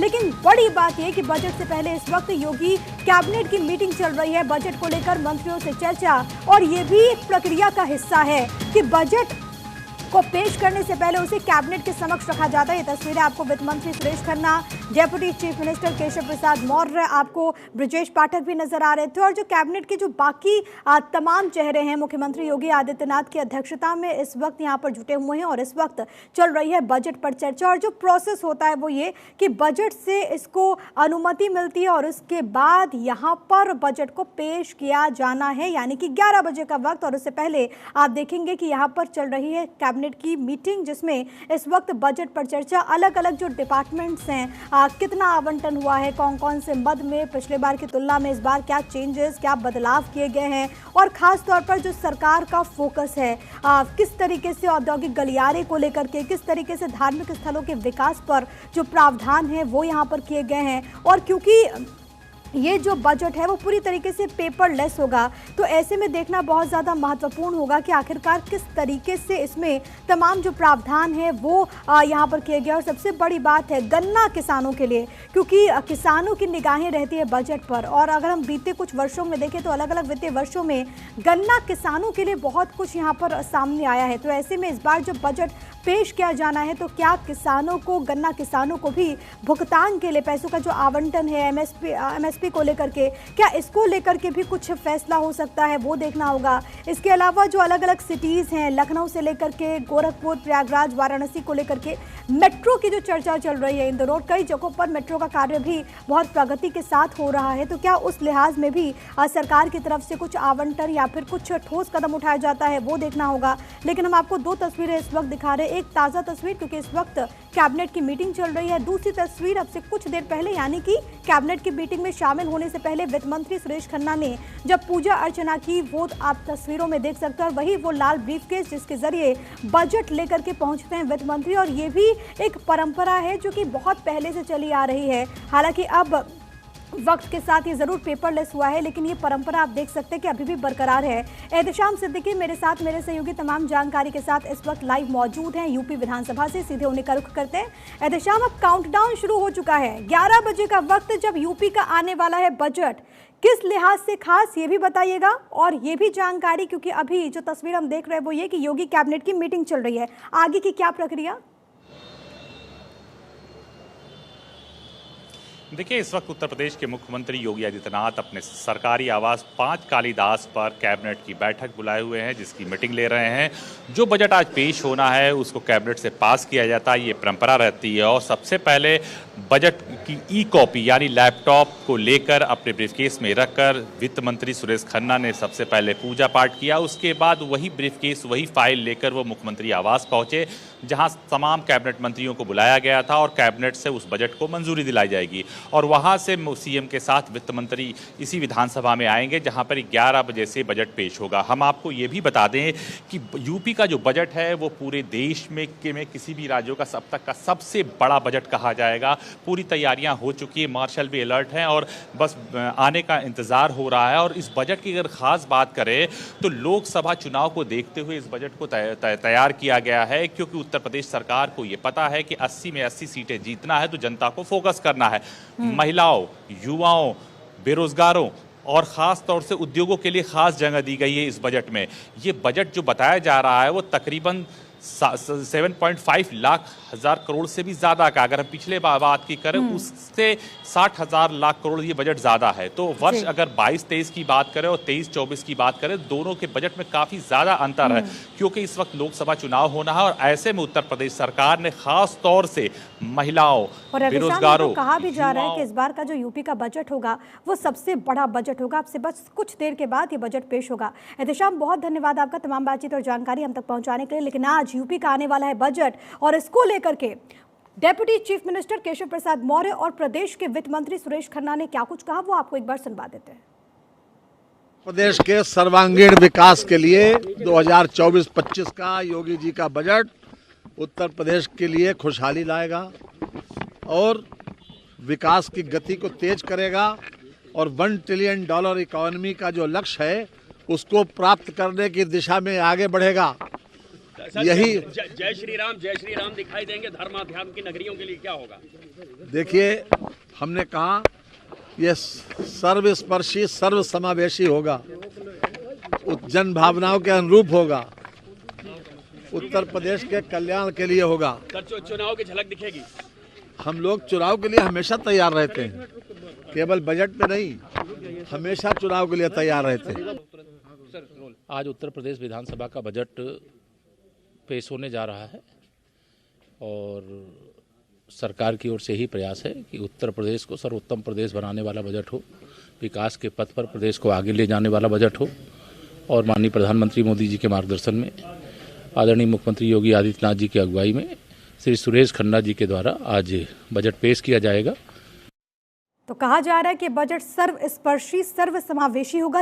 लेकिन बड़ी बात यह कि बजट से पहले इस वक्त योगी कैबिनेट की मीटिंग चल रही है। बजट को लेकर मंत्रियों से चर्चा, और ये भी एक प्रक्रिया का हिस्सा है कि बजट को पेश करने से पहले उसे कैबिनेट के समक्ष रखा जाता है। ये तस्वीरें आपको वित्त मंत्री Suresh Khanna, deputy chief minister Keshav Prasad Maurya, आपको ब्रजेश पाठक भी नजर आ रहे थे, और जो कैबिनेट के जो बाकी तमाम चेहरे हैं मुख्यमंत्री योगी आदित्यनाथ की अध्यक्षता में इस वक्त यहाँ पर जुटे हुए हैं। और इस वक्त चल रही है बजट पर चर्चा, और जो प्रोसेस होता है वो ये कि बजट से इसको अनुमति मिलती है और उसके बाद यहाँ पर बजट को पेश किया जाना है, यानी कि 11 बजे का वक्त। और उससे पहले आप देखेंगे कि यहाँ पर चल रही है कैबिनेट की मीटिंग, जिसमें इस वक्त बजट पर चर्चा, अलग अलग जो डिपार्टमेंट्स हैं, कितना आवंटन हुआ है, कौन कौन से मद में पिछले बार की तुलना में इस बार क्या चेंजेस, क्या बदलाव किए गए हैं, और खास तौर पर जो सरकार का फोकस है किस तरीके से औद्योगिक गलियारे को लेकर के, किस तरीके से धार्मिक स्थलों के विकास पर जो प्रावधान है वो यहाँ पर किए गए हैं। और क्योंकि ये जो बजट है वो पूरी तरीके से पेपरलेस होगा, तो ऐसे में देखना बहुत ज़्यादा महत्वपूर्ण होगा कि आखिरकार किस तरीके से इसमें तमाम जो प्रावधान है वो यहाँ पर किए गए। और सबसे बड़ी बात है गन्ना किसानों के लिए, क्योंकि किसानों की निगाहें रहती है बजट पर, और अगर हम बीते कुछ वर्षों में देखें तो अलग अलग वित्तीय वर्षों में गन्ना किसानों के लिए बहुत कुछ यहाँ पर सामने आया है। तो ऐसे में इस बार जब बजट पेश किया जाना है तो क्या किसानों को, गन्ना किसानों को भी भुगतान के लिए पैसों का जो आवंटन है एमएसपी को लेकर के, क्या इसको लेकर के भी कुछ फैसला हो सकता है, वो देखना होगा। इसके अलावा जो अलग अलग सिटीज़ हैं, लखनऊ से लेकर के गोरखपुर, प्रयागराज, वाराणसी को लेकर के मेट्रो की जो चर्चा चल रही है, इन दोनों कई जगहों पर मेट्रो का कार्य भी बहुत प्रगति के साथ हो रहा है, तो क्या उस लिहाज में भी सरकार की तरफ से कुछ आवंटन या फिर कुछ ठोस कदम उठाया जाता है, वो देखना होगा। लेकिन हम आपको दो तस्वीरें इस वक्त दिखा रहे हैं। एक ताज़ा तस्वीर, क्योंकि इस वक्त कैबिनेट की मीटिंग चल रही है। दूसरी तस्वीर अब से कुछ देर पहले, यानी कि कैबिनेट की मीटिंग में शामिल होने से पहले वित्त मंत्री सुरेश खन्ना ने जब पूजा अर्चना की, वो आप तस्वीरों में देख सकते हैं। और वही वो लाल ब्रीफकेस जिसके जरिए बजट लेकर के पहुंचते हैं वित्त मंत्री। और ये भी एक परंपरा है जो कि बहुत पहले से चली आ रही है। हालांकि अब वक्त के साथ ये जरूर पेपरलेस हुआ है, लेकिन ये परंपरा आप देख सकते हैं कि अभी भी बरकरार है। एहतेशाम सिद्दीकी मेरे साथ, मेरे सहयोगी तमाम जानकारी के साथ इस वक्त लाइव मौजूद हैं यूपी विधानसभा से। सीधे उन्हीं का रुख करते हैं। एहतेशाम, अब काउंटडाउन शुरू हो चुका है, 11 बजे का वक्त जब यूपी का आने वाला है बजट, किस लिहाज से खास ये भी बताइएगा। और ये भी जानकारी, क्योंकि अभी जो तस्वीर हम देख रहे हैं वो ये कि योगी कैबिनेट की मीटिंग चल रही है, आगे की क्या प्रक्रिया? देखिए, इस वक्त उत्तर प्रदेश के मुख्यमंत्री योगी आदित्यनाथ अपने सरकारी आवास 5 कालीदास पर कैबिनेट की बैठक बुलाए हुए हैं, जिसकी मीटिंग ले रहे हैं। जो बजट आज पेश होना है उसको कैबिनेट से पास किया जाता है, ये परंपरा रहती है। और सबसे पहले बजट की ई कॉपी यानी लैपटॉप को लेकर अपने ब्रीफकेस में रखकर वित्त मंत्री सुरेश खन्ना ने सबसे पहले पूजा पाठ किया। उसके बाद वही ब्रीफकेस, वही फाइल लेकर वो मुख्यमंत्री आवास पहुंचे, जहां तमाम कैबिनेट मंत्रियों को बुलाया गया था और कैबिनेट से उस बजट को मंजूरी दिलाई जाएगी। और वहां से सीएम के साथ वित्त मंत्री इसी विधानसभा में आएंगे, जहां पर 11 बजे से बजट पेश होगा। हम आपको ये भी बता दें कि यूपी का जो बजट है वो पूरे देश में किसी भी राज्यों का अब तक का सबसे बड़ा बजट कहा जाएगा। पूरी तैयारियां हो चुकी है, मार्शल भी अलर्ट हैं और बस आने का इंतजार हो रहा है। और इस बजट की अगर खास बात करें तो लोकसभा चुनाव को देखते हुए इस बजट को तैयार किया गया है, क्योंकि उत्तर प्रदेश सरकार को ये पता है कि 80 में 80 सीटें जीतना है तो जनता को फोकस करना है। महिलाओं, युवाओं, बेरोजगारों और ख़ास तौर से उद्योगों के लिए खास जगह दी गई है इस बजट में। ये बजट जो बताया जा रहा है वो तकरीबन 7.5 लाख हजार करोड़ से भी ज़्यादा का, अगर हम पिछले बात की करें उससे 60,000 लाख करोड़ ये बजट ज़्यादा है। तो वर्ष अगर 22-23 की बात करें और 23-24 की बात करें, दोनों के बजट में काफ़ी ज़्यादा अंतर है, क्योंकि इस वक्त लोकसभा चुनाव होना है। और ऐसे में उत्तर प्रदेश सरकार ने खास तौर से महिलाओं, बेरोजगारों, तो कहा भी जा रहा है कि इस बार का जो यूपी का बजट होगा वो सबसे बड़ा बजट होगा। आपसे बस कुछ देर के बाद ये बजट पेश होगा। एहतेशाम, बहुत धन्यवाद आपका तमाम बातचीत और जानकारी हम तक पहुंचाने के लिए। लेकिन आज यूपी का आने वाला है बजट, और इसको लेकर के deputy chief minister Keshav Prasad Maurya और प्रदेश के वित्त मंत्री सुरेश खन्ना ने क्या कुछ कहा, वो आपको एक बार सुनवा देते हैं। प्रदेश के सर्वांगीण विकास के लिए 2024-25 का योगी जी का बजट उत्तर प्रदेश के लिए खुशहाली लाएगा और विकास की गति को तेज करेगा और $1 ट्रिलियन इकोनॉमी का जो लक्ष्य है उसको प्राप्त करने की दिशा में आगे बढ़ेगा। यही जय श्री राम दिखाई देंगे धर्म अध्यात्म की नगरियों के लिए, क्या होगा? देखिए, हमने कहा ये सर्वस्पर्शी सर्व समावेशी होगा, जन भावनाओं के अनुरूप होगा, उत्तर प्रदेश के कल्याण के लिए होगा। चुनाव की झलक दिखेगी। हम लोग चुनाव के लिए हमेशा तैयार रहते हैं, केवल बजट में नहीं, हमेशा चुनाव के लिए तैयार रहते हैं। आज उत्तर प्रदेश विधानसभा का बजट पेश होने जा रहा है और सरकार की ओर से ही प्रयास है कि उत्तर प्रदेश को सर्वोत्तम प्रदेश बनाने वाला बजट हो, विकास के पथ पर प्रदेश को आगे ले जाने वाला बजट हो। और माननीय प्रधानमंत्री मोदी जी के मार्गदर्शन में, आदरणीय मुख्यमंत्री योगी आदित्यनाथ जी की अगुवाई में श्री सुरेश खन्ना जी के द्वारा आज बजट पेश किया जाएगा। तो कहा जा रहा है कि बजट सर्वस्पर्शी सर्व समावेशी होगा।